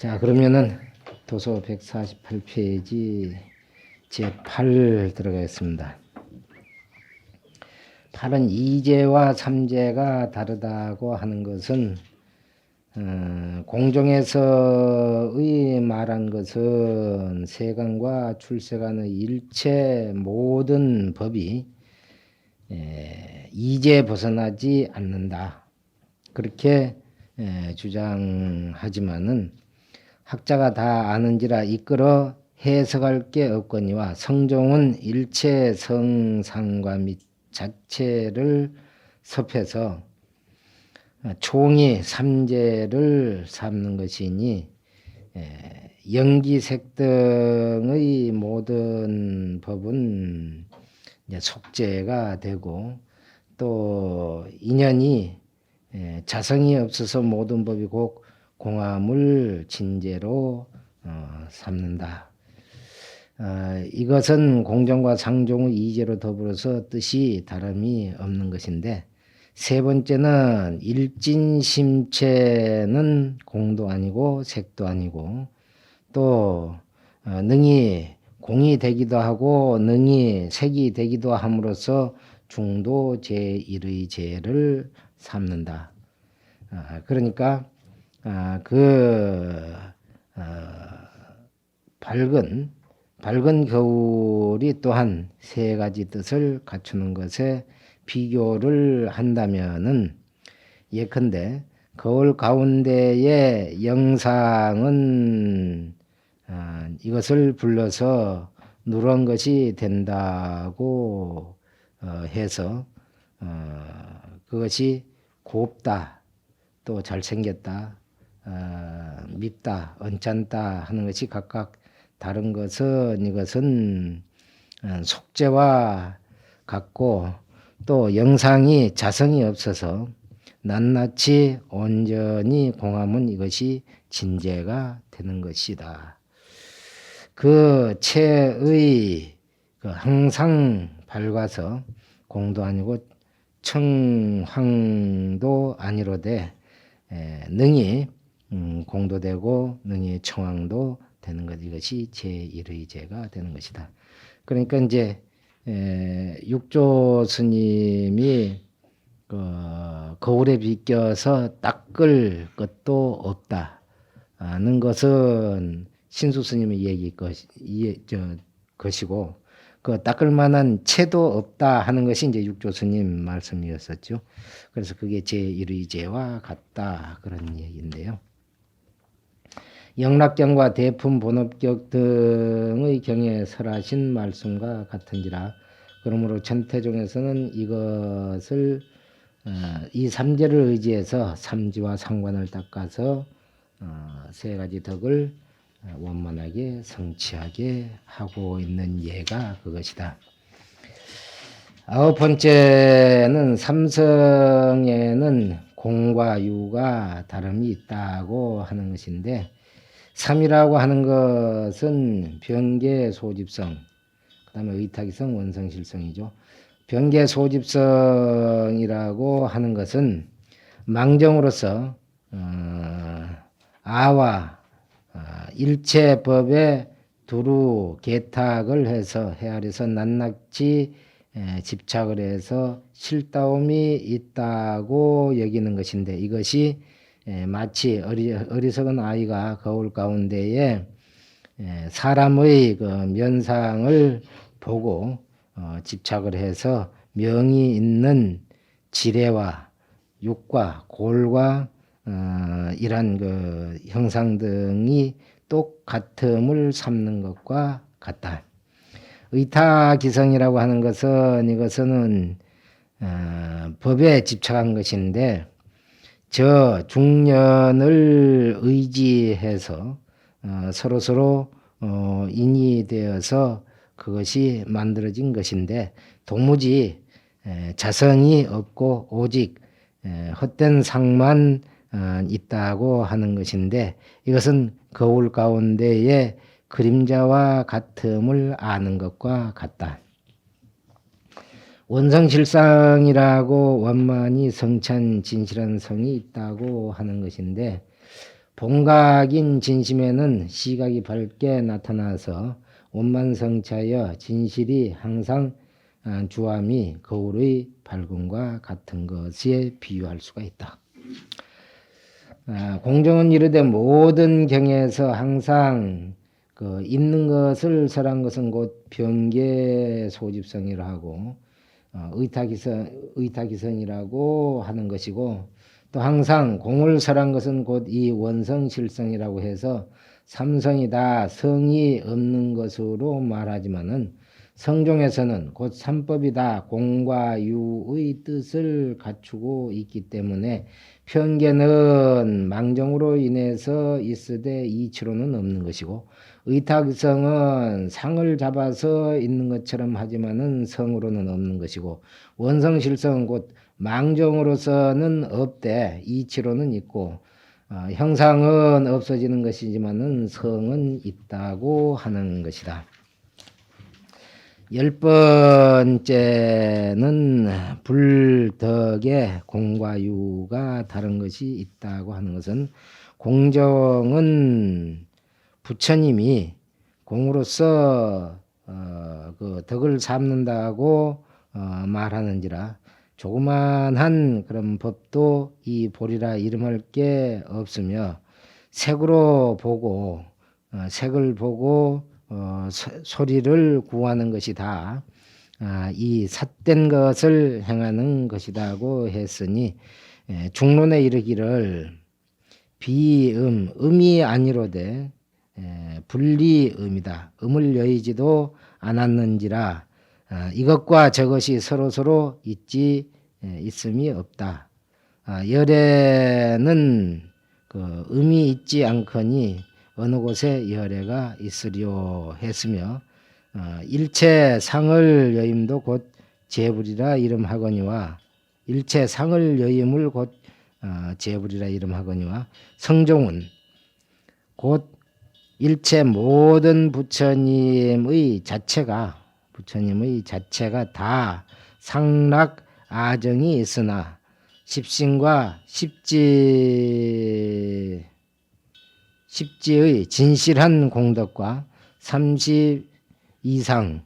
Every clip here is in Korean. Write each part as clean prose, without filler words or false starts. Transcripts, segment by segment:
자, 그러면은 도서 148페이지 제8 들어가겠습니다. 8은 이제와 삼제가 다르다고 하는 것은 공종에서의 말한 것은 세간과 출세간의 일체 모든 법이 이제 벗어나지 않는다. 그렇게 주장하지만은 학자가 다 아는지라 이끌어 해석할 게 없거니와 성종은 일체 성상과 및 자체를 섭해서 총이 삼재를 삼는 것이니 영기색 등의 모든 법은 이제 속재가 되고 또 인연이 자성이 없어서 모든 법이 곧 공함을 진재로 삼는다. 이것은 공종과 상종의 이제로 더불어서 뜻이 다름이 없는 것인데, 세 번째는 일진심체는 공도 아니고 색도 아니고 또 능히 공이 되기도 하고 능히 색이 되기도 함으로써 중도 제1의 제를 삼는다. 그러니까 밝은 겨울이 또한 세 가지 뜻을 갖추는 것에 비교를 한다면은 예컨대 거울 가운데의 영상은 이것을 불러서 누런 것이 된다고 해서 그것이 곱다, 또 잘생겼다, 밉다, 언짢다 하는 것이 각각 다른 것은 이것은 속죄와 같고 또 영상이 자성이 없어서 낱낱이 온전히 공하면 이것이 진재가 되는 것이다. 그 체의 항상 밝아서 공도 아니고 청황도 아니로되 능히 공도되고 능히 청황도 되는 것, 이것이 제1의 제가 되는 것이다. 그러니까 이제 육조 스님이 거울에 비껴서 닦을 것도 없다는 것은 신수 스님의 얘기 것이고 그 닦을 만한 채도 없다 하는 것이 이제 육조 스님 말씀이었었죠. 그래서 그게 제1의 제와 같다 그런 얘기인데요. 영락경과 대품 본업격 등의 경에 설하신 말씀과 같은지라 그러므로 천태종에서는 이것을 이 삼재를 의지해서 삼지와 상관을 닦아서 세 가지 덕을 원만하게 성취하게 하고 있는 예가 그것이다. 아홉 번째는 삼성에는 공과 유가 다름이 있다고 하는 것인데, 삼이라고 하는 것은 병계 소집성, 그 다음에 의탁이성, 원성실성이죠. 병계 소집성이라고 하는 것은 망정으로서 아와 일체법에 두루 개탁을 해서 헤아려서 낱낱이 집착을 해서 실다움이 있다고 여기는 것인데, 이것이 마치 어리석은 아이가 거울 가운데에 사람의 그 면상을 보고 집착을 해서 명이 있는 지레와 육과 골과 이런 그 형상 등이 똑같음을 삼는 것과 같다. 의타기성이라고 하는 것은 이것은 법에 집착한 것인데, 저 중년을 의지해서 서로서로 인이 되어서 그것이 만들어진 것인데, 도무지 자성이 없고 오직 헛된 상만 있다고 하는 것인데, 이것은 거울 가운데에 그림자와 같음을 아는 것과 같다. 원성실상이라고 원만히 성찬 진실한 성이 있다고 하는 것인데, 본각인 진심에는 시각이 밝게 나타나서 원만성차여 진실이 항상 주함이 거울의 밝음과 같은 것에 비유할 수가 있다. 공정은 이르되 모든 경에서 항상 그 있는 것을 설한 것은 곧 병계 소집성이라 하고 의탁이성이라고 하는 것이고, 또 항상 공을 설한 것은 곧 이 원성실성이라고 해서 삼성이 다 성이 없는 것으로 말하지만은 성종에서는 곧 삼법이 다 공과 유의 뜻을 갖추고 있기 때문에 편견은 망정으로 인해서 있으되 이치로는 없는 것이고, 의탁성은 상을 잡아서 있는 것처럼 하지만은 성으로는 없는 것이고, 원성실성은 곧 망정으로서는 없되 이치로는 있고, 형상은 없어지는 것이지만은 성은 있다고 하는 것이다. 10번째는 불덕의 공과 유가 다른 것이 있다고 하는 것은, 공정은 부처님이 공으로서 그 덕을 삼는다고 말하는지라 조그만한 그런 법도 이 보리라 이름할 게 없으며, 색으로 보고 색을 보고 소리를 구하는 것이 다 이 삿된 것을 행하는 것이라고 했으니, 중론에 이르기를 음이 아니로되 분리음이다. 음을 여의지도 않았는지라 이것과 저것이 서로서로 있음이 없다. 열애는 그 음이 있지 않거니 어느 곳에 열애가 있으려 했으며, 일체 상을 여임도 곧 재불이라 이름하거니와, 일체 상을 여임을 곧 재불이라 이름하거니와, 성종은 곧 일체 모든 부처님의 자체가 다 상락 아정이 있으나 십신과 십지의 진실한 공덕과 30 이상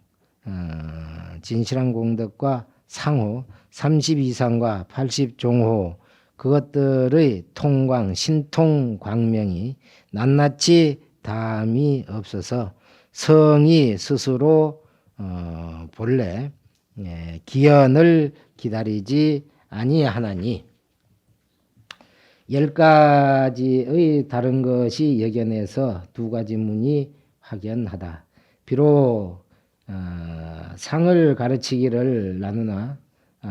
진실한 공덕과 상호 30 이상과 80 종호 그것들의 통광 신통 광명이 낱낱이 다함이 없어서 성이 스스로 본래 기연을 기다리지 아니하나니, 10가지의 다른 것이 여견에서 2가지 문이 확연하다. 비록 상을 가르치기를 나누나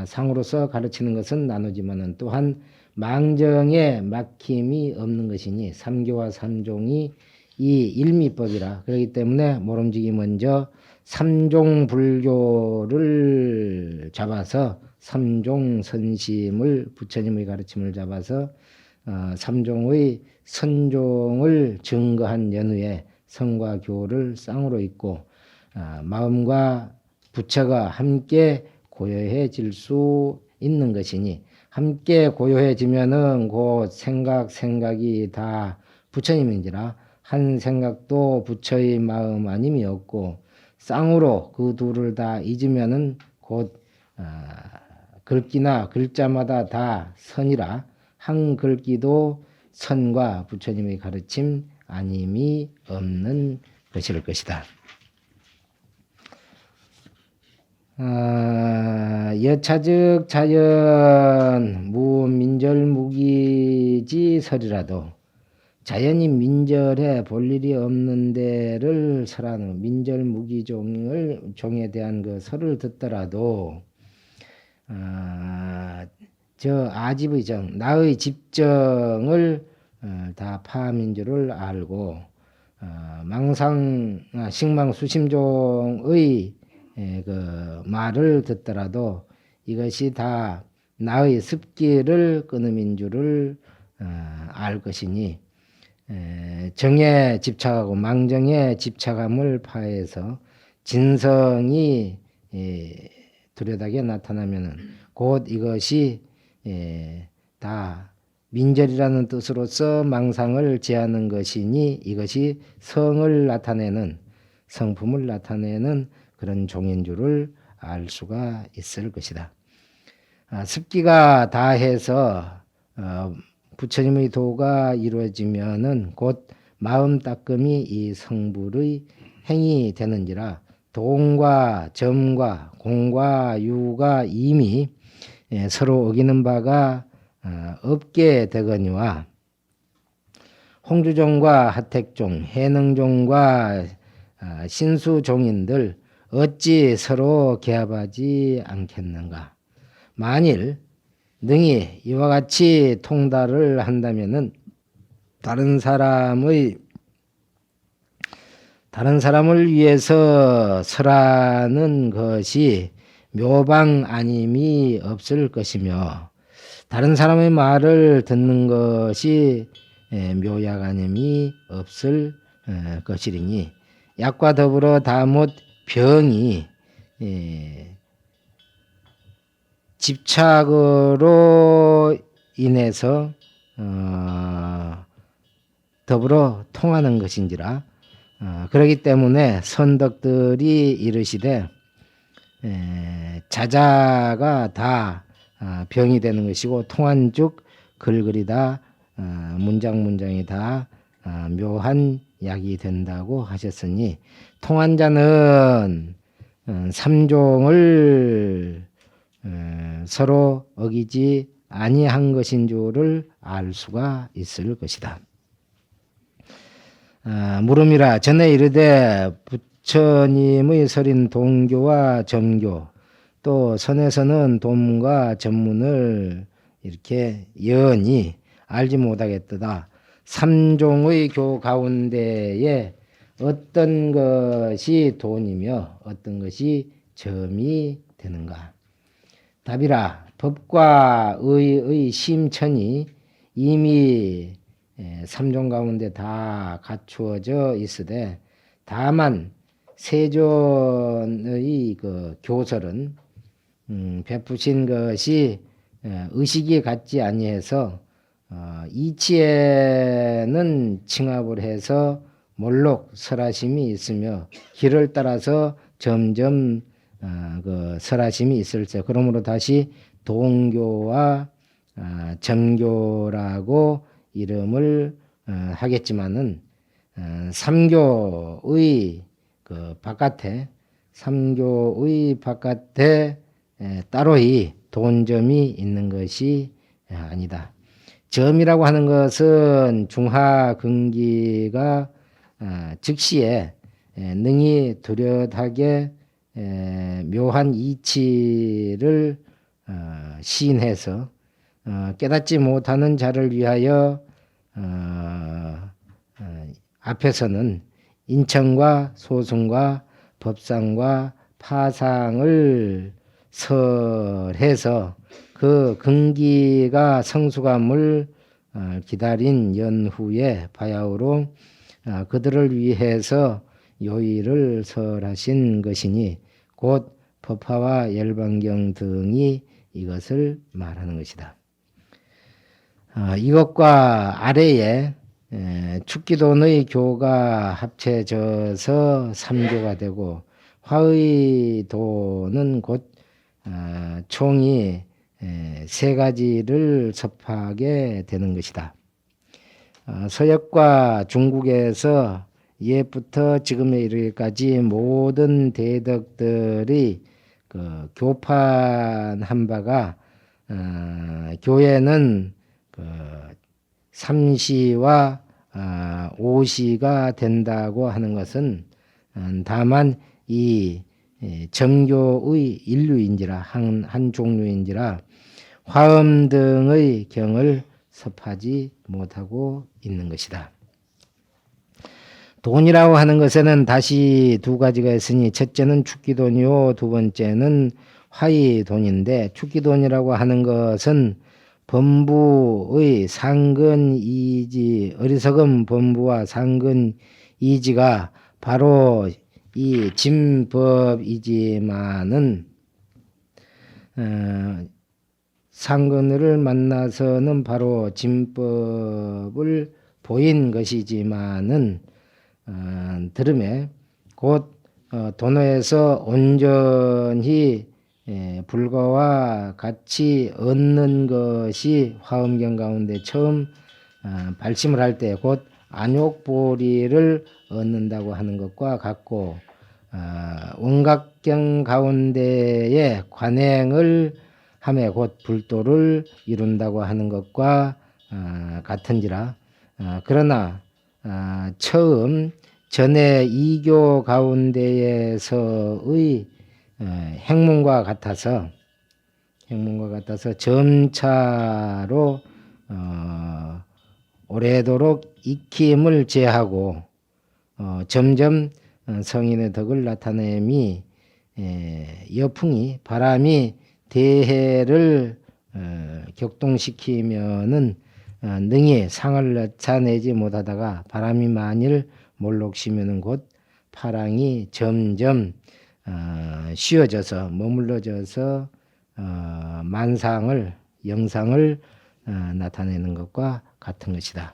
상으로서 가르치는 것은 나누지만은 또한 망정에 막힘이 없는 것이니 삼교와 삼종이 이 일미법이라. 그렇기 때문에 모름지기 먼저 삼종불교를 잡아서 삼종선심을 부처님의 가르침을 잡아서 삼종의 선종을 증거한 연후에 성과 교를 쌍으로 잇고 마음과 부처가 함께 고요해질 수 있는 것이니, 함께 고요해지면은 곧 생각이 다 부처님인지라 한 생각도 부처의 마음 아님이 없고, 쌍으로 그 둘을 다 잊으면은 곧 글귀나 글자마다 다 선이라 한 글귀도 선과 부처님의 가르침 아님이 없는 것일 것이다. 여차즉 자연 무민절무기지설이라도 자연이 민절에 볼 일이 없는 데를 설하는 민절무기종에 대한 그 설을 듣더라도 저 아집의 정, 나의 집정을 다 파함인 줄을 알고 식망수심종의 그 말을 듣더라도 이것이 다 나의 습기를 끊음인 줄을 알 것이니, 정에 집착하고 망정에 집착함을 파해서 진성이 뚜렷하게 나타나면은 곧 이것이 다 민절이라는 뜻으로서 망상을 제하는 것이니 이것이 성을 나타내는 성품을 나타내는 그런 종인 줄을 알 수가 있을 것이다. 습기가 다해서 부처님의 도가 이루어지면은 곧 마음 닦음이 이 성불의 행이 되는지라 동과 점과 공과 유가 이미 서로 어기는 바가 없게 되거니와 홍주종과 하택종, 해능종과 신수종인들 어찌 서로 개합하지 않겠는가. 만일 능히 이와 같이 통달을 한다면은 다른 사람을 위해서 설하는 것이 묘방 아님이 없을 것이며 다른 사람의 말을 듣는 것이 묘약 아님이 없을 것이리니 약과 더불어 다못 병이 집착으로 인해서 더불어 통하는 것인지라 그렇기 때문에 선덕들이 이르시되 자자가 다 병이 되는 것이고 통한죽 글글이 다 문장이 다 묘한 약이 된다고 하셨으니 통한 자는 삼종을 서로 어기지 아니한 것인 줄을 알 수가 있을 것이다. 물음이라 전에 이르되 부처님의 설인 동교와 점교 또 선에서는 돔과 전문을 이렇게 연히 알지 못하겠도다. 삼종의 교 가운데에 어떤 것이 돈이며 어떤 것이 점이 되는가. 답이라 법과 의의 심천이 이미 삼종 가운데 다 갖추어져 있으되 다만 세존의 그 교설은 베푸신 것이 의식이 같지 아니해서 이치에는 칭합을 해서 몰록 설하심이 있으며 길을 따라서 점점 그 설하심이 있을세. 그러므로 다시 동교와 점교라고 이름을 하겠지만은 삼교의 그 바깥에 따로의 돈점이 있는 것이 아니다. 점이라고 하는 것은 중하근기가 즉시에 능히 뚜렷하게 묘한 이치를 시인해서 깨닫지 못하는 자를 위하여 앞에서는 인천과 소승과 법상과 파상을 설해서 그 근기가 성수감을 기다린 연후에 바야흐로 그들을 위해서 요의를 설하신 것이니 곧 법화와 열반경 등이 이것을 말하는 것이다. 이것과 아래에 축기돈의 교가 합쳐져서 삼교가 되고 화의도는 곧 총이 세 가지를 섭하게 되는 것이다. 서역과 중국에서 옛부터 지금에 이르기까지 모든 대덕들이 그 교판한 바가 교회는 그 삼시와 오시가 된다고 하는 것은 다만 이 정교의 인류인지라 한 종류인지라 화엄 등의 경을 섭하지 못하고 있는 것이다. 돈이라고 하는 것에는 다시 두 가지가 있으니 첫째는 축기돈이요 두 번째는 화의돈인데 축기돈이라고 하는 것은 범부의 상근이지 어리석은 범부와 상근이지가 바로 이 진법이지만은 상근을 만나서는 바로 진법을 보인 것이지만은 들음에 곧 도노에서 온전히 불거와 같이 얻는 것이 화엄경 가운데 처음 발심을 할 때 곧 안욕보리를 얻는다고 하는 것과 같고, 원각경 가운데에 관행을 함에 곧 불도를 이룬다고 하는 것과 같은지라. 그러나 처음 전에 이교 가운데에서의 행문과 같아서 점차로 오래도록 익힘을 제하고 점점 성인의 덕을 나타냄이 여풍이 바람이 대해를 격동시키면은 능히 상을 나타내지 못하다가 바람이 만일 몰록시면은 곧 파랑이 점점 쉬어져서 머물러져서 만상을 영상을 나타내는 것과 같은 것이다.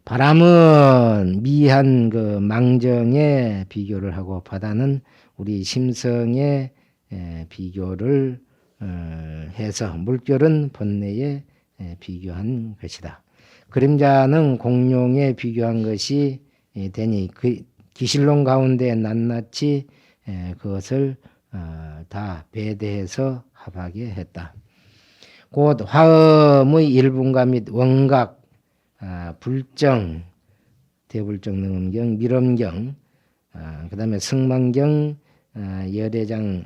바람은 미한 그 망정에 비교를 하고 바다는 우리 심성에 비교를 해서 물결은 번뇌에 비교한 것이다. 그림자는 공룡에 비교한 것이 되니 그 기실론 가운데 낱낱이 그것을 다 배대해서 합하게 했다. 곧 화음의 일분과 및 원각, 불정, 대불정 능엄경, 밀엄경, 그 다음에 승망경, 열애장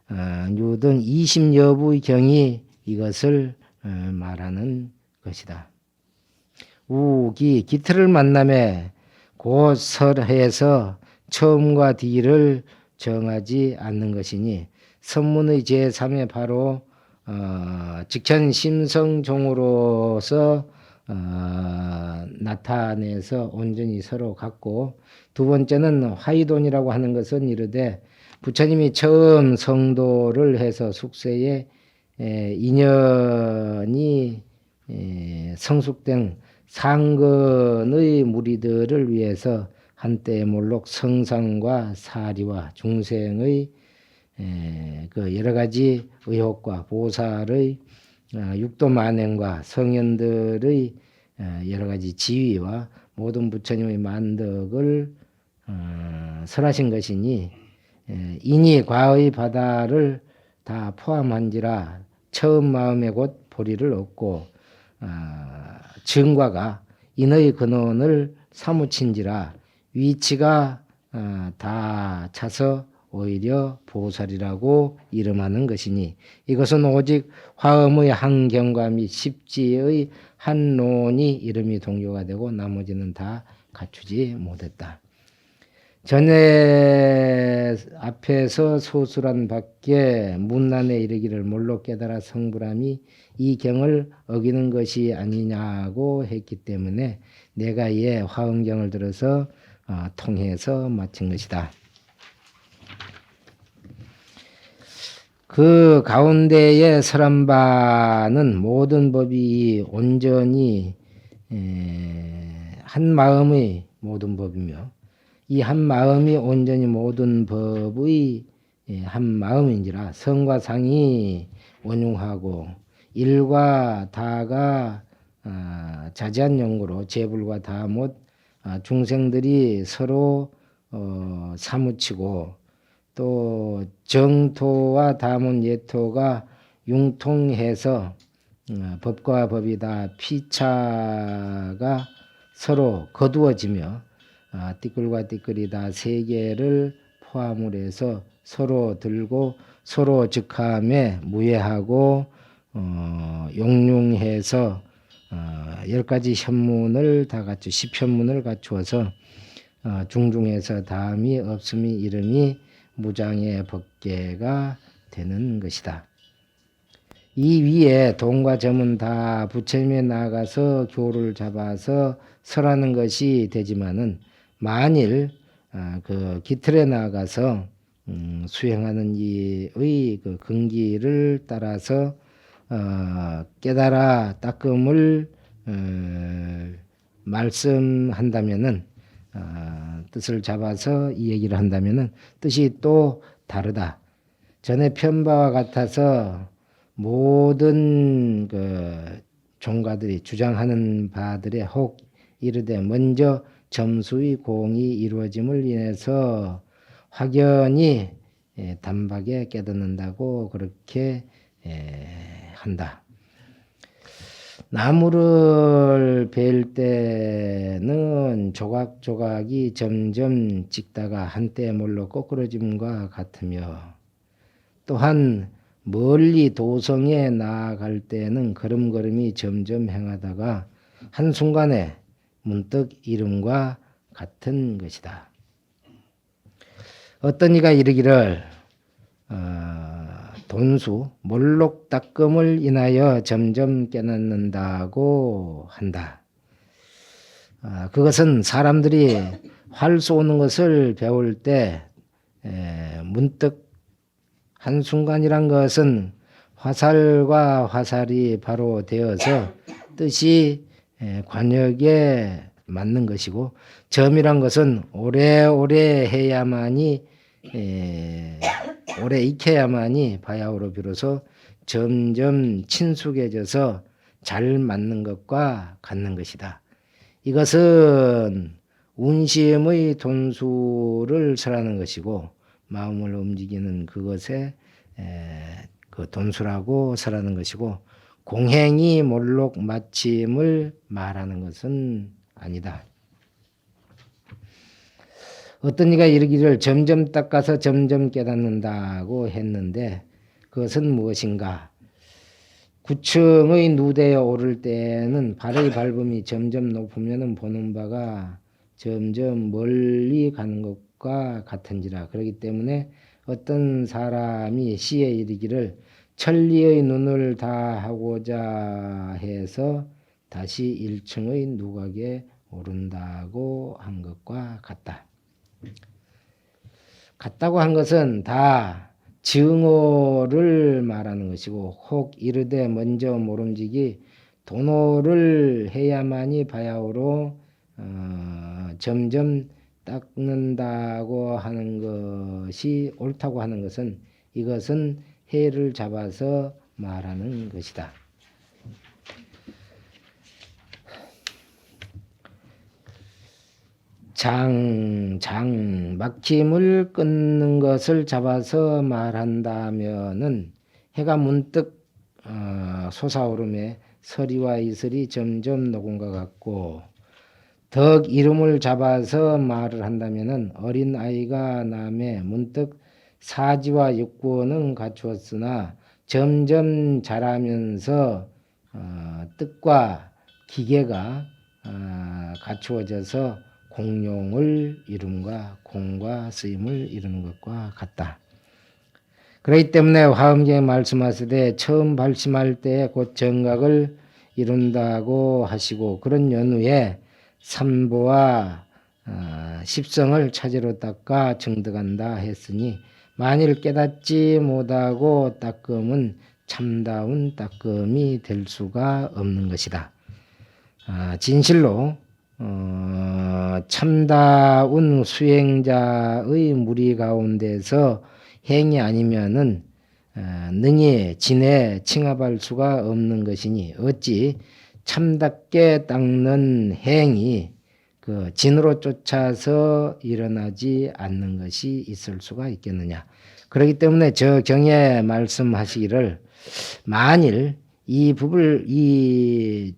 등 20여부의 경이 이것을 말하는 것이다. 우기 기틀을 만남에 곧 설해서 처음과 뒤를 정하지 않는 것이니 선문의 제3에 바로 직천심성종으로서 나타내서 온전히 서로 같고, 두 번째는 화이돈이라고 하는 것은 이르되 부처님이 처음 성도를 해서 숙세에 인연이 성숙된 상근의 무리들을 위해서 한때 몰록 성상과 사리와 중생의 그 여러 가지 의혹과 보살의 육도만행과 성현들의 여러 가지 지위와 모든 부처님의 만덕을 설하신 것이니 인이 과의 바다를 다 포함한지라 처음 마음에 곧 보리를 얻고 증과가 인의 근원을 사무친지라 위치가 다 차서 오히려 보살이라고 이름하는 것이니 이것은 오직 화엄의 한 경과 및 십지의 한 논이 이름이 동조가 되고 나머지는 다 갖추지 못했다. 전에 앞에서 소술한 밖에 문난에 이르기를 몰록 깨달아 성불함이 이 경을 어기는 것이 아니냐고 했기 때문에 내가 이에 화엄경을 들어서 통해서 마친 것이다. 그 가운데에 설한 바는 모든 법이 온전히 한 마음의 모든 법이며 이 한 마음이 온전히 모든 법의 한 마음인지라 성과 상이 원흉하고 일과 다가 자제한 용구로 재불과 다 못 중생들이 서로 사무치고 또 정토와 다문 예토가 융통해서 법과 법이 다 피차가 서로 거두어지며 띠끌과 띠끌이 다 세계를 포함을 해서 서로 들고 서로 즉함에 무예하고 용융해서 10가지 현문을 다 갖추 10현문을 갖추어서 중중에서 다음이 없음이 이름이 무장의 법계가 되는 것이다. 이 위에 동과 점은 다 부처님에 나아가서 교를 잡아서 설하는 것이 되지만은 만일 그 기틀에 나아가서 수행하는 이의 그 근기를 따라서 깨달아 닦음을 말씀한다면은 뜻을 잡아서 이 얘기를 한다면은 뜻이 또 다르다. 전에 편바와 같아서 모든 그 종가들이 주장하는 바들의 혹 이르되 먼저 점수의 공이 이루어짐을 인해서 확연히 단박에 깨닫는다고 그렇게 한다. 나무를 베일 때는 조각조각이 점점 찍다가 한때 몰로 꼬꾸러짐과 같으며 또한 멀리 도성에 나아갈 때는 걸음걸음이 점점 행하다가 한순간에 문득 이름과 같은 것이다. 어떤 이가 이르기를 돈수 몰록 닦음을 인하여 점점 깨닫는다고 한다. 그것은 사람들이 활 쏘는 것을 배울 때 문득 한순간이란 것은 화살과 화살이 바로 되어서 뜻이 관역에 맞는 것이고 점이란 것은 오래오래 해야만이 오래 익혀야만이 바야흐로 비로소 점점 친숙해져서 잘 맞는 것과 같는 것이다. 이것은 운심의 돈수를 설하는 것이고 마음을 움직이는 그것에 그 돈수라고 설하는 것이고 공행이 몰록 마침을 말하는 것은 아니다. 어떤 이가 이르기를 점점 닦아서 점점 깨닫는다고 했는데 그것은 무엇인가? 9층의 누대에 오를 때는 발의 밟음이 점점 높으면 보는 바가 점점 멀리 가는 것과 같은지라. 그렇기 때문에 어떤 사람이 시에 이르기를 천리의 눈을 다하고자 해서 다시 1층의 누각에 오른다고 한 것과 같다. 같다고 한 것은 다 증오를 말하는 것이고 혹 이르되 먼저 모름지기 도노를 해야만이 바야흐로 점점 닦는다고 하는 것이 옳다고 하는 것은 이것은 해를 잡아서 말하는 것이다. 막힘을 끊는 것을 잡아서 말한다면은 해가 문득 솟아오름에 서리와 이슬이 점점 녹은 것 같고 덕 이름을 잡아서 말을 한다면은 어린 아이가 남에 문득 사지와 육구는 갖추었으나 점점 자라면서 뜻과 기계가 갖추어져서 공용을 이룸과 공과 쓰임을 이루는 것과 같다. 그렇기 때문에 화엄경에 말씀하시되 처음 발심할 때에 곧 정각을 이룬다고 하시고 그런 연후에 삼보와 십성을 차제로 닦아 정득한다 했으니 만일 깨닫지 못하고 닦음은 참다운 닦음이 될 수가 없는 것이다. 진실로 참다운 수행자의 무리 가운데서 행이 아니면은 능히 진에 칭합할 수가 없는 것이니 어찌 참답게 닦는 행이 그 진으로 쫓아서 일어나지 않는 것이 있을 수가 있겠느냐. 그렇기 때문에 저 경에 말씀하시기를 만일 이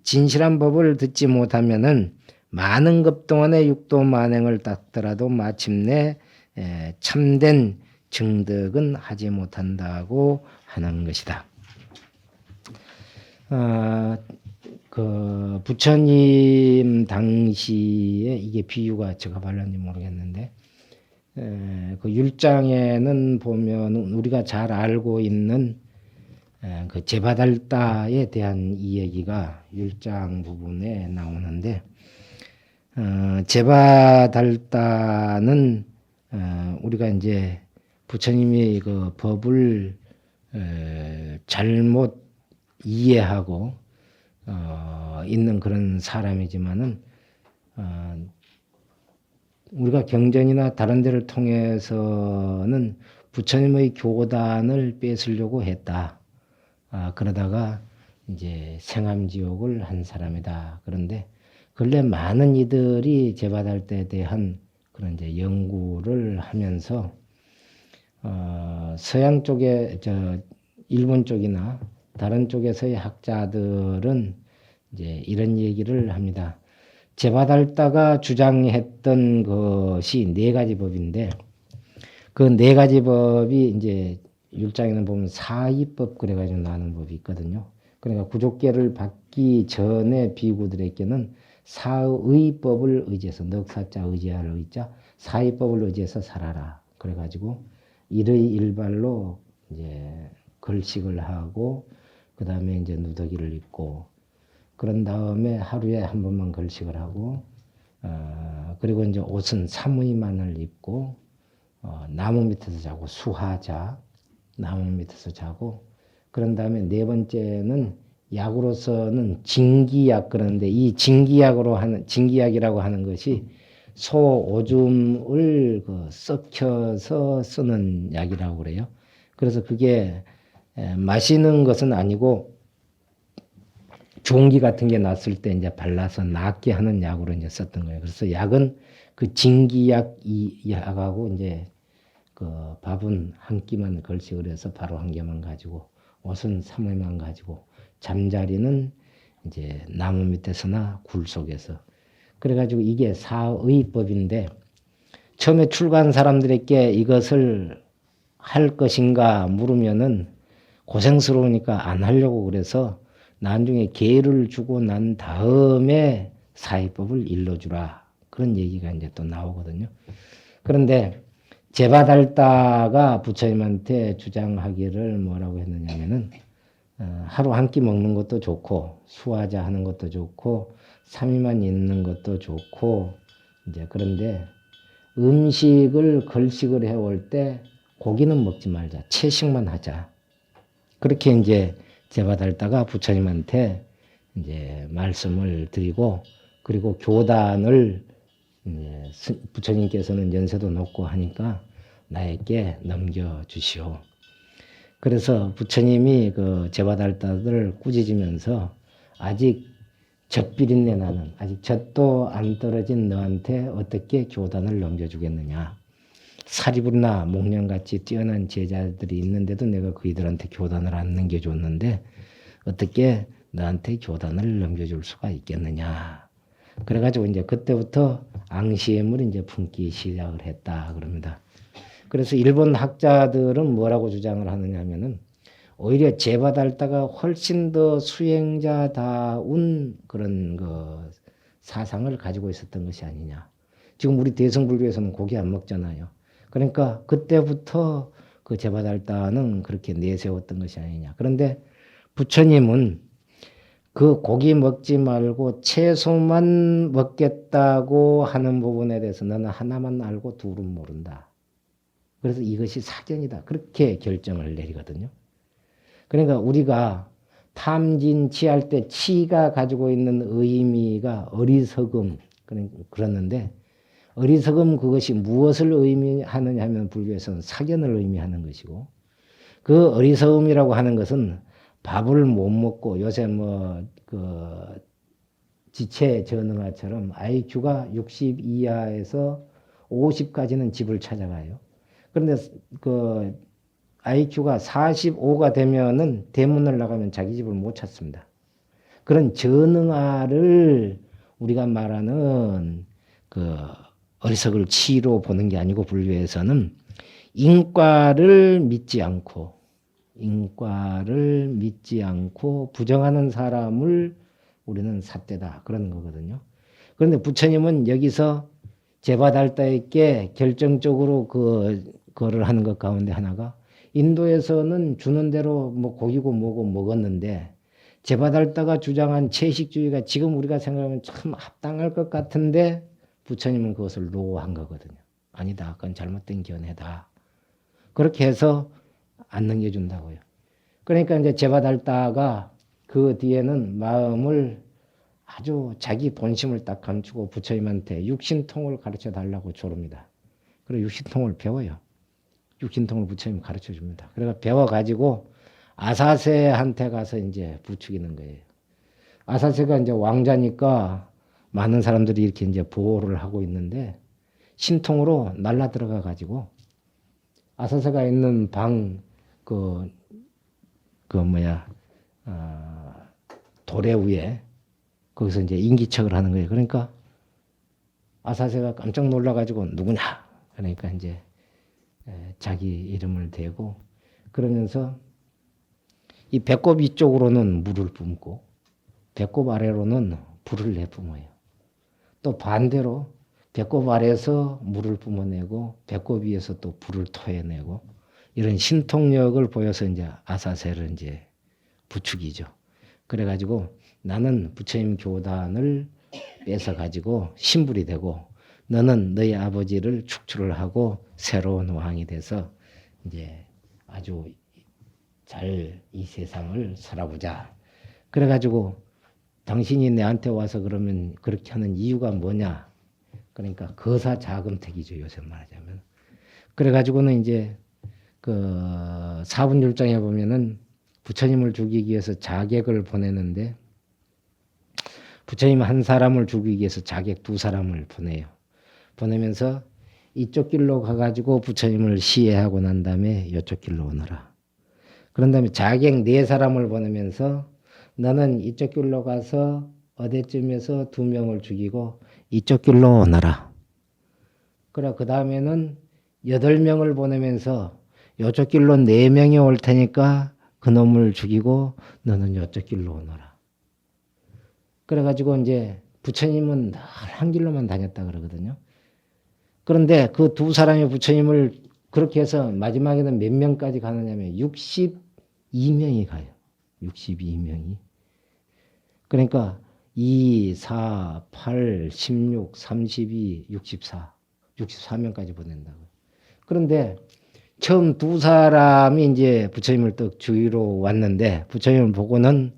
진실한 법을 듣지 못하면은 많은 급 동안의 육도 만행을 닦더라도 마침내 참된 증득은 하지 못한다고 하는 것이다. 그 부처님 당시에 이게 비유가 제가 발랐는지 모르겠는데 그 율장에는 보면 우리가 잘 알고 있는 그 제바달다에 대한 이야기가 율장 부분에 나오는데 제바달다는 우리가 이제 부처님이 그 법을 잘못 이해하고 있는 그런 사람이지만은 우리가 경전이나 다른 데를 통해서는 부처님의 교단을 뺏으려고 했다. 그러다가 이제 생암지옥을 한 사람이다. 그런데 근래 많은 이들이 제바달대에 대한 그런 이제 연구를 하면서 서양 쪽에 일본 쪽이나 다른 쪽에서의 학자들은 이제 이런 얘기를 합니다. 제바달다가 주장했던 것이 네 가지 법인데 그 네 가지 법이 이제 율장에는 보면 사의법 그래가지고 나오는 법이 있거든요. 그러니까 구족계를 받기 전에 비구들에게는 사의법을 의지해서 넉사자 의지할 의자 사의법을 의지해서 살아라. 그래가지고 일의 일발로 이제 걸식을 하고 그 다음에 이제 누더기를 입고 그런 다음에 하루에 한 번만 걸식을 하고 그리고 이제 옷은 삼의만을 입고 나무 밑에서 자고 수하자 나무 밑에서 자고 그런 다음에 네 번째는 약으로서는 진기약 그러는데 이 진기약이라고 하는 것이 소 오줌을 썩혀서 쓰는 약이라고 그래요. 그래서 그게 마시는 것은 아니고 종기 같은 게 났을 때 이제 발라서 낫게 하는 약으로 이제 썼던 거예요. 그래서 약은 그 진기약하고 이제 그 밥은 한 끼만 걸식을 해서 바로 한 개만 가지고 옷은 3회만 가지고 잠자리는 이제 나무 밑에서나 굴 속에서 그래가지고 이게 사의법인데 처음에 출가한 사람들에게 이것을 할 것인가 물으면은 고생스러우니까 안 하려고 그래서 나중에 기회를 주고 난 다음에 사의법을 일러주라 그런 얘기가 이제 또 나오거든요. 그런데 제바달다가 부처님한테 주장하기를 뭐라고 했느냐면은 하루 한 끼 먹는 것도 좋고 수화자 하는 것도 좋고 3일만 있는 것도 좋고 이제 그런데 음식을 걸식을 해올 때 고기는 먹지 말자. 채식만 하자. 그렇게 이제 제바달다가 부처님한테 이제 말씀을 드리고 그리고 교단을 부처님께서는 연세도 높고 하니까 나에게 넘겨주시오. 그래서 부처님이 그 제바달다를 꾸짖으면서 아직 젖비린내 나는 아직 젖도 안 떨어진 너한테 어떻게 교단을 넘겨주겠느냐. 사리불이나 목련같이 뛰어난 제자들이 있는데도 내가 그이들한테 교단을 안 넘겨줬는데 어떻게 너한테 교단을 넘겨줄 수가 있겠느냐. 그래가지고 이제 그때부터 앙시엠을 이제 품기 시작을 했다 그럽니다. 그래서 일본 학자들은 뭐라고 주장을 하느냐 하면은 오히려 제바달다가 훨씬 더 수행자다운 그런 그 사상을 가지고 있었던 것이 아니냐. 지금 우리 대성불교에서는 고기 안 먹잖아요. 그러니까 그때부터 그 제바달다는 그렇게 내세웠던 것이 아니냐. 그런데 부처님은 그 고기 먹지 말고 채소만 먹겠다고 하는 부분에 대해서 너는 하나만 알고 둘은 모른다. 그래서 이것이 사견이다. 그렇게 결정을 내리거든요. 그러니까 우리가 탐진 치할 때 치가 가지고 있는 의미가 어리석음 그랬는데 어리석음 그것이 무엇을 의미하느냐 하면 불교에서는 사견을 의미하는 것이고 그 어리석음이라고 하는 것은 밥을 못 먹고 요새 지체 전응아처럼 IQ가 60 이하에서 50까지는 집을 찾아가요. 그런데 그 IQ가 45가 되면은 대문을 나가면 자기 집을 못 찾습니다. 그런 전응아를 우리가 말하는 그 어리석을 치로 보는 게 아니고 불교에서는 인과를 믿지 않고 부정하는 사람을 우리는 삿대다 그런 거거든요. 그런데 부처님은 여기서 제바달다에게 결정적으로 그거를 하는 것 가운데 하나가 인도에서는 주는 대로 뭐 고기고 뭐고 먹었는데 제바달다가 주장한 채식주의가 지금 우리가 생각하면 참 합당할 것 같은데 부처님은 그것을 노한 거거든요. 아니다. 그건 잘못된 견해다. 그렇게 해서 안 넘겨준다고요. 그러니까 이제 제바달다가 그 뒤에는 마음을 아주 자기 본심을 딱 감추고 부처님한테 육신통을 가르쳐 달라고 조릅니다. 그리고 육신통을 배워요. 육신통을 부처님 가르쳐 줍니다. 그래서 배워가지고 아사세한테 가서 이제 부추기는 거예요. 아사세가 이제 왕자니까 많은 사람들이 이렇게 이제 보호를 하고 있는데 신통으로 날라 들어가 가지고 아사세가 있는 방 도래 위에 거기서 이제 인기척을 하는 거예요. 그러니까 아사세가 깜짝 놀라 가지고 누구냐? 그러니까 이제 자기 이름을 대고 그러면서 이 배꼽 위쪽으로는 물을 뿜고 배꼽 아래로는 불을 내뿜어요. 또 반대로 배꼽 아래에서 물을 뿜어내고 배꼽 위에서 또 불을 토해내고 이런 신통력을 보여서 이제 아사세를 이제 부추기죠. 그래가지고 나는 부처님 교단을 뺏어가지고 신불이 되고 너는 너희 아버지를 축출을 하고 새로운 왕이 돼서 이제 아주 잘 이 세상을 살아보자. 그래가지고 당신이 내한테 와서 그러면 그렇게 하는 이유가 뭐냐? 그러니까 거사자금택이죠. 요새 말하자면. 그래가지고는 이제 그 사분율장에 보면은 부처님을 죽이기 위해서 자객을 보내는데 부처님 한 사람을 죽이기 위해서 자객 두 사람을 보내요. 보내면서 이쪽 길로 가가지고 부처님을 시해하고 난 다음에 이쪽 길로 오너라. 그런 다음에 자객 네 사람을 보내면서 너는 이쪽 길로 가서 어디쯤에서 두 명을 죽이고 이쪽 길로 오너라. 그래 그 다음에는 8명을 보내면서 이쪽 길로 4명이 올 테니까 그놈을 죽이고 너는 이쪽 길로 오너라. 그래가지고 이제 부처님은 늘 한 길로만 다녔다 그러거든요. 그런데 그 두 사람이 부처님을 그렇게 해서 마지막에는 몇 명까지 가느냐면 62명이 가요. 62명이. 그러니까 2, 4, 8, 16, 32, 64, 64명까지 보낸다고. 그런데 처음 두 사람이 이제 부처님을 떡 주위로 왔는데 부처님을 보고는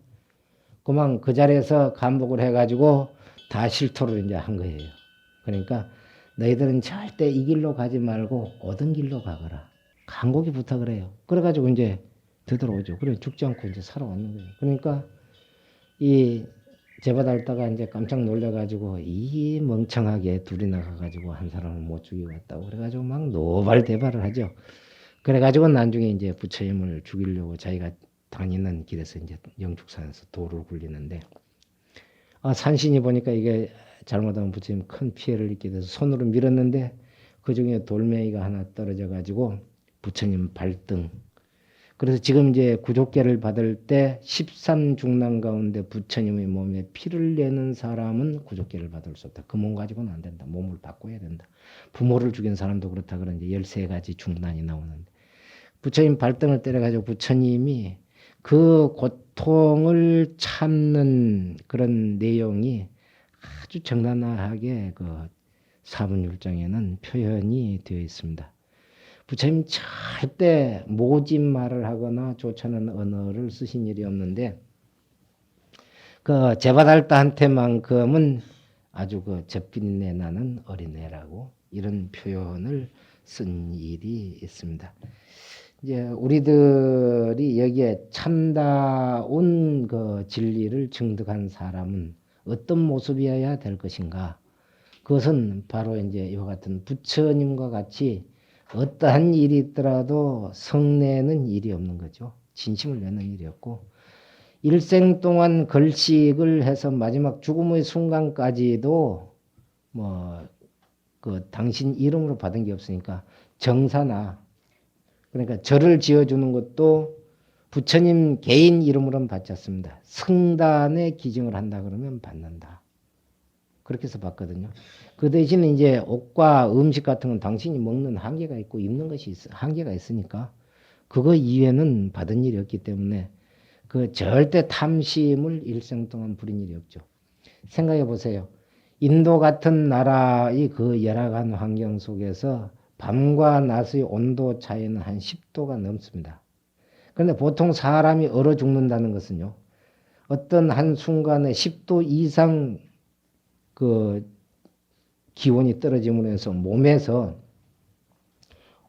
그만 그 자리에서 감복을 해가지고 다 실토를 이제 한 거예요. 그러니까 너희들은 절대 이 길로 가지 말고 오던 길로 가거라. 간곡히 부탁을 해요. 그래가지고 이제 되돌아오죠. 그래 죽지 않고 이제 살아왔는 거예요. 그러니까 이 제바달다가 이제 깜짝 놀래가지고 이 멍청하게 둘이 나가가지고 한 사람을 못 죽이고 왔다고 그래가지고 막 노발대발을 하죠. 그래가지고 나중에 이제 부처님을 죽이려고 자기가 다니는 길에서 이제 영축산에서 돌을 굴리는데 산신이 보니까 이게 잘못하면 부처님 큰 피해를 입게 돼서 손으로 밀었는데 그 중에 돌멩이가 하나 떨어져 가지고 부처님 발등 그래서 지금 이제 구족계를 받을 때 13중난 가운데 부처님의 몸에 피를 내는 사람은 구족계를 받을 수 없다. 그 몸 가지고는 안 된다. 몸을 바꿔야 된다. 부모를 죽인 사람도 그렇다 그러는데 13가지 중난이 나오는데 부처님 발등을 때려가지고 부처님이 그 고통을 참는 그런 내용이 아주 정나하게 그 사분율장에는 표현이 되어 있습니다. 부처님 절대 모진 말을 하거나 좋지 않은 언어를 쓰신 일이 없는데 그 제바달다한테만큼은 아주 그 젖빛내 나는 어린애라고 이런 표현을 쓴 일이 있습니다. 이제 우리들이 여기에 참다운 그 진리를 증득한 사람은 어떤 모습이어야 될 것인가? 그것은 바로 이제 이와 같은 부처님과 같이 어떠한 일이 있더라도 성내는 일이 없는 거죠. 진심을 내는 일이 없고 일생 동안 걸식을 해서 마지막 죽음의 순간까지도 뭐 그 당신 이름으로 받은 게 없으니까 정사나 그러니까 절을 지어주는 것도 부처님 개인 이름으로는 받지 않습니다. 성단에 기증을 한다 그러면 받는다. 그렇게 해서 받거든요. 그 대신에 이제 옷과 음식 같은 건 당신이 먹는 한계가 있고 입는 것이 한계가 있으니까 그거 이외에는 받은 일이 없기 때문에 그 절대 탐심을 일생 동안 부린 일이 없죠. 생각해 보세요. 인도 같은 나라의 그 열악한 환경 속에서 밤과 낮의 온도 차이는 한 10도가 넘습니다. 그런데 보통 사람이 얼어 죽는다는 것은요. 어떤 한 순간에 10도 이상 그 기온이 떨어짐으로 해서 몸에서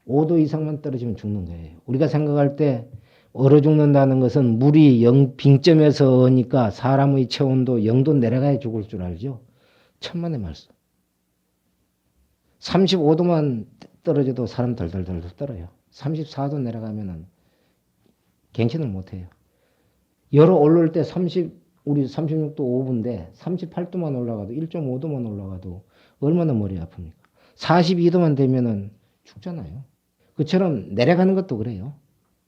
5도 이상만 떨어지면 죽는 거예요. 우리가 생각할 때 얼어 죽는다는 것은 물이 빙점에서 오니까 사람의 체온도 0도 내려가야 죽을 줄 알죠. 천만의 말씀. 35도만 떨어져도 사람 덜덜덜 떨어요. 34도 내려가면은 갱신을 못해요. 열어 오를 때 우리 36도 5분인데 38도만 올라가도 1.5도만 올라가도 얼마나 머리 아픕니까? 42도만 되면은 죽잖아요. 그처럼 내려가는 것도 그래요.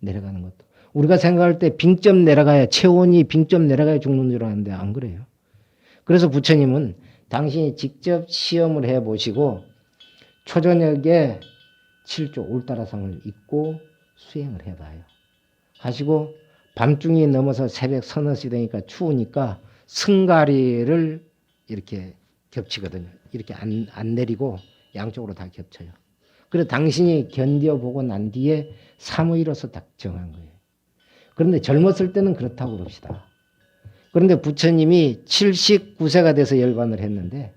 내려가는 것도. 우리가 생각할 때 빙점 내려가야 체온이 빙점 내려가야 죽는 줄 아는데 안 그래요. 그래서 부처님은 당신이 직접 시험을 해보시고 초저녁에 7조 울타라상을 입고 수행을 해봐요. 하시고 밤중이 넘어서 새벽 서너 시 되니까 추우니까 승가리를 이렇게 겹치거든요. 이렇게 안 내리고 양쪽으로 다 겹쳐요. 그래서 당신이 견뎌보고 난 뒤에 사무이로서 딱 정한 거예요. 그런데 젊었을 때는 그렇다고 그럽시다. 그런데 부처님이 79세가 돼서 열반을 했는데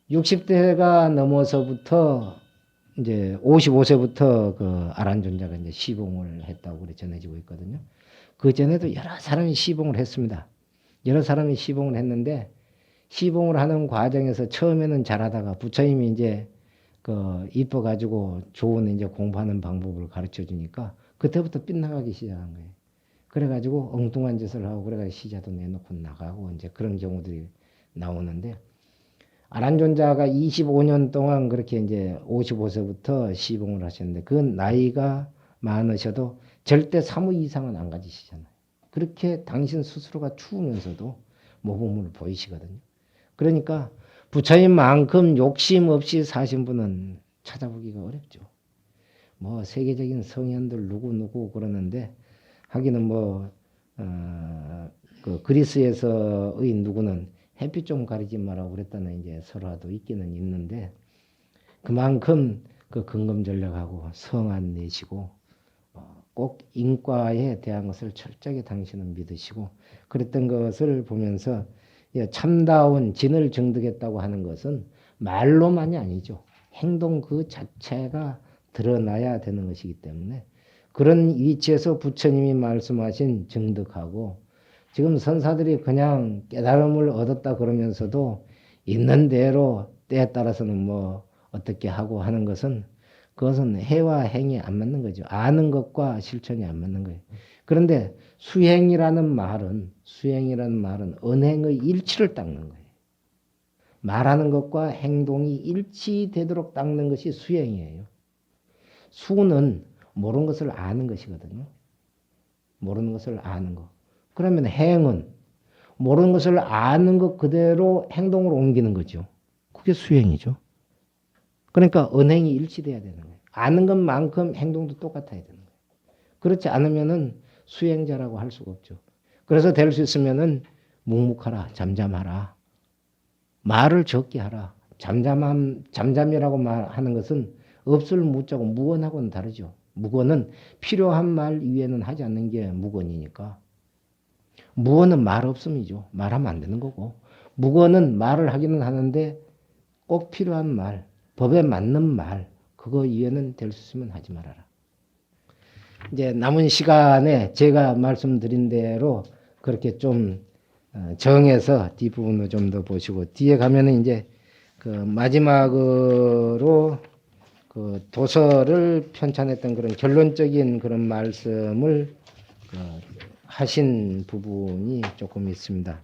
60대가 넘어서부터 이제 55세부터 그 아란존자가 이제 시봉을 했다고 그래 전해지고 있거든요. 그 전에도 여러 사람이 시봉을 했습니다. 여러 사람이 시봉을 했는데 시봉을 하는 과정에서 처음에는 잘하다가 부처님이 이제 그 이뻐가지고 좋은 이제 공부하는 방법을 가르쳐 주니까 그때부터 빗나가기 시작한 거예요. 그래가지고 엉뚱한 짓을 하고 그래가지고 시자도 내놓고 나가고 이제 그런 경우들이 나오는데 아란존자가 25년 동안 그렇게 이제 55세부터 시봉을 하셨는데 그 나이가 많으셔도 절대 사무 이상은 안 가지시잖아요. 그렇게 당신 스스로가 추우면서도 모범을 보이시거든요. 그러니까 부처님만큼 욕심 없이 사신 분은 찾아보기가 어렵죠. 뭐 세계적인 성현들 누구 그러는데 하기는 뭐 그 그리스에서의 누구는 햇빛 좀 가리지 마라고 그랬다는 이제 설화도 있기는 있는데 그만큼 그 근검전략하고 성안 내시고 꼭 인과에 대한 것을 철저하게 당신은 믿으시고 그랬던 것을 보면서 참다운 진을 정득했다고 하는 것은 말로만이 아니죠. 행동 그 자체가 드러나야 되는 것이기 때문에 그런 위치에서 부처님이 말씀하신 정득하고 지금 선사들이 그냥 깨달음을 얻었다 그러면서도 있는 대로 때에 따라서는 뭐 어떻게 하고 하는 것은 그것은 해와 행이 안 맞는 거죠. 아는 것과 실천이 안 맞는 거예요. 그런데 수행이라는 말은 언행의 일치를 닦는 거예요. 말하는 것과 행동이 일치되도록 닦는 것이 수행이에요. 수는 모르는 것을 아는 것이거든요. 모르는 것을 아는 것. 그러면 행은 모르는 것을 아는 것 그대로 행동으로 옮기는 거죠. 그게 수행이죠. 그러니까 언행이 일치돼야 되는 거예요. 아는 것만큼 행동도 똑같아야 되는 거예요. 그렇지 않으면은 수행자라고 할 수가 없죠. 그래서 될 수 있으면은 묵묵하라, 잠잠하라. 말을 적게 하라. 잠잠이라고 말하는 것은 없을 무자고 무언하고는 다르죠. 무언은 필요한 말 이외에는 하지 않는 게 무언이니까. 무언은 말 없음이죠. 말하면 안 되는 거고. 무언은 말을 하기는 하는데 꼭 필요한 말, 법에 맞는 말, 그거 이외에는 될 수 있으면 하지 말아라. 이제 남은 시간에 제가 말씀드린 대로 그렇게 좀 정해서 뒷부분도 좀 더 보시고 뒤에 가면은 이제 그 마지막으로 그 도서를 편찬했던 그런 결론적인 그런 말씀을 하신 부분이 조금 있습니다.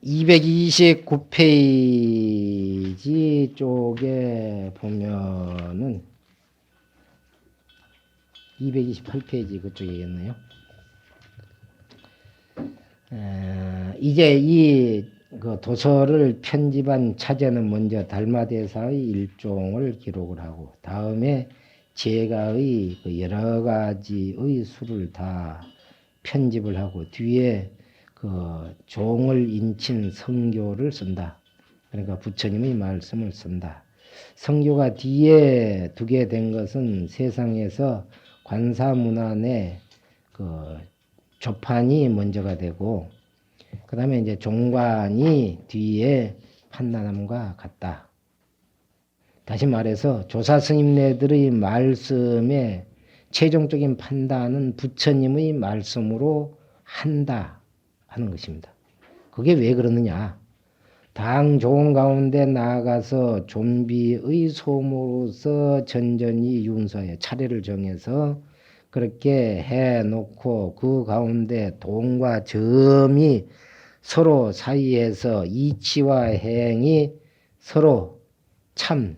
229페이지 쪽에 보면은 228페이지 그쪽이겠네요. 이제 이 그 도서를 편집한 차제는 먼저 달마대사의 일종을 기록을 하고 다음에 제가의 그 여러 가지의 수를 다 편집을 하고 뒤에 그 종을 인친 성교를 쓴다. 그러니까 부처님의 말씀을 쓴다. 성교가 뒤에 두게 된 것은 세상에서 관사문안의 그 조판이 먼저가 되고 그 다음에 이제 종관이 뒤에 판단함과 같다. 다시 말해서 조사 스님네들의 말씀의 최종적인 판단은 부처님의 말씀으로 한다 하는 것입니다. 그게 왜 그러느냐? 당 좋은 가운데 나아가서 좀비의 소모로서 전전히 윤서에 차례를 정해서 그렇게 해놓고 그 가운데 동과 점이 서로 사이에서 이치와 행이 서로 참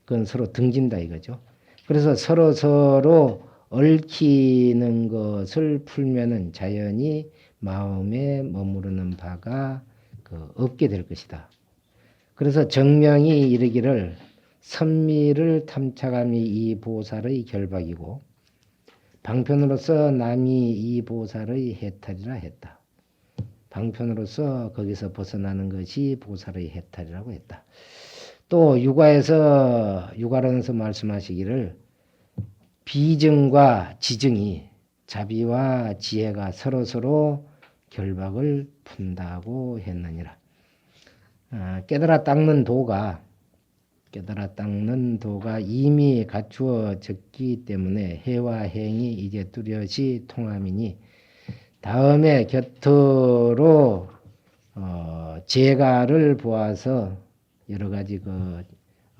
그건 서로 등진다 이거죠. 그래서 서로 얽히는 것을 풀면은 자연히 마음에 머무르는 바가 없게 될 것이다. 그래서 정명이 이르기를 선미를 탐착함이 이 보살의 결박이고 방편으로서 남이 이 보살의 해탈이라 했다. 방편으로서 거기서 벗어나는 것이 보살의 해탈이라고 했다. 또 육아론에서 말씀하시기를 비증과 지증이 자비와 지혜가 서로 결박을 푼다고 했느니라. 깨달아 닦는 도가 이미 갖추어졌기 때문에 해와 행이 이제 뚜렷이 통함이니 다음에 곁으로 제가를 보아서 여러 가지 그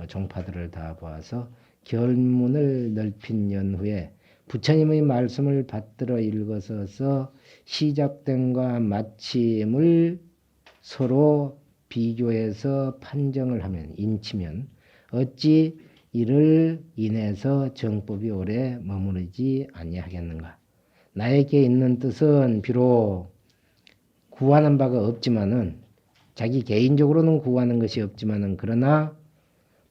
종파들을 다 보아서 결문을 넓힌 연후에 부처님의 말씀을 받들어 읽어서 시작됨과 마침을 서로 비교해서 판정을 하면 인치면 어찌 이를 인해서 정법이 오래 머무르지 아니하겠는가. 나에게 있는 뜻은 비록 구하는 바가 없지만은 자기 개인적으로는 구하는 것이 없지만은 그러나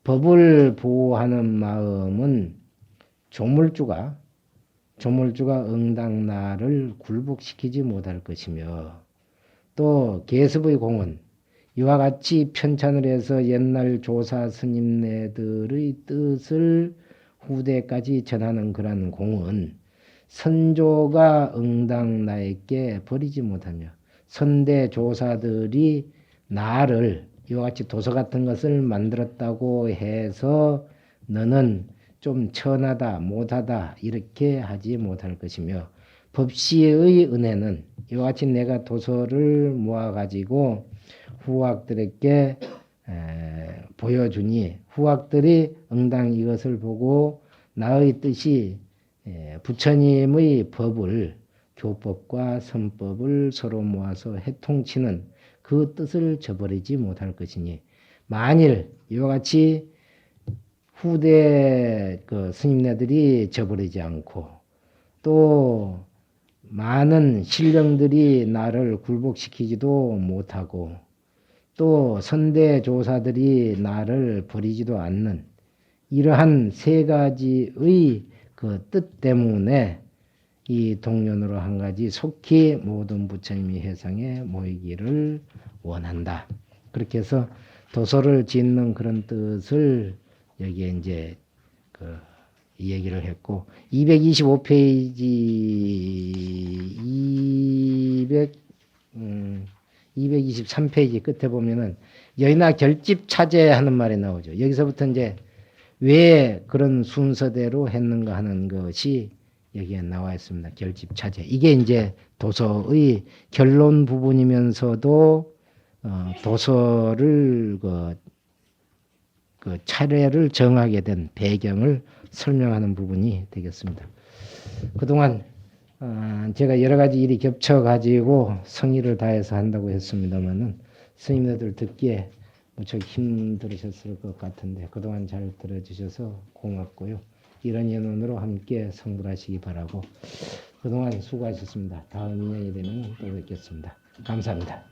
법을 보호하는 마음은 조물주가 응당 나를 굴복시키지 못할 것이며 또 계습의 공은 이와 같이 편찬을 해서 옛날 조사 스님네들의 뜻을 후대까지 전하는 그러한 공은 선조가 응당 나에게 버리지 못하며 선대 조사들이 나를 이와 같이 도서 같은 것을 만들었다고 해서 너는 좀 천하다 못하다 이렇게 하지 못할 것이며 법시의 은혜는 이와 같이 내가 도서를 모아가지고 후학들에게 보여주니 후학들이 응당 이것을 보고 나의 뜻이 부처님의 법을 교법과 선법을 서로 모아서 해통치는 그 뜻을 저버리지 못할 것이니 만일 이와 같이 후대 그 스님네들이 저버리지 않고 또 많은 신령들이 나를 굴복시키지도 못하고 또 선대 조사들이 나를 버리지도 않는 이러한 세 가지의 그 뜻 때문에 이 동련으로 한 가지 속히 모든 부처님이 해상에 모이기를 원한다. 그렇게 해서 도서를 짓는 그런 뜻을 여기에 이제 이 얘기를 했고 225페이지 223페이지 끝에 보면은 여기나 결집 차제하는 말이 나오죠. 여기서부터 이제 왜 그런 순서대로 했는가 하는 것이 여기에 나와 있습니다. 결집 차제. 이게 이제 도서의 결론 부분이면서도 도서를 그 차례를 정하게 된 배경을 설명하는 부분이 되겠습니다. 그동안 제가 여러 가지 일이 겹쳐가지고 성의를 다해서 한다고 했습니다만은 스님들 듣기에 무척 힘들으셨을 것 같은데 그동안 잘 들어주셔서 고맙고요. 이런 연원으로 함께 성불하시기 바라고 그동안 수고하셨습니다. 다음 인연이 되면 또 뵙겠습니다. 감사합니다.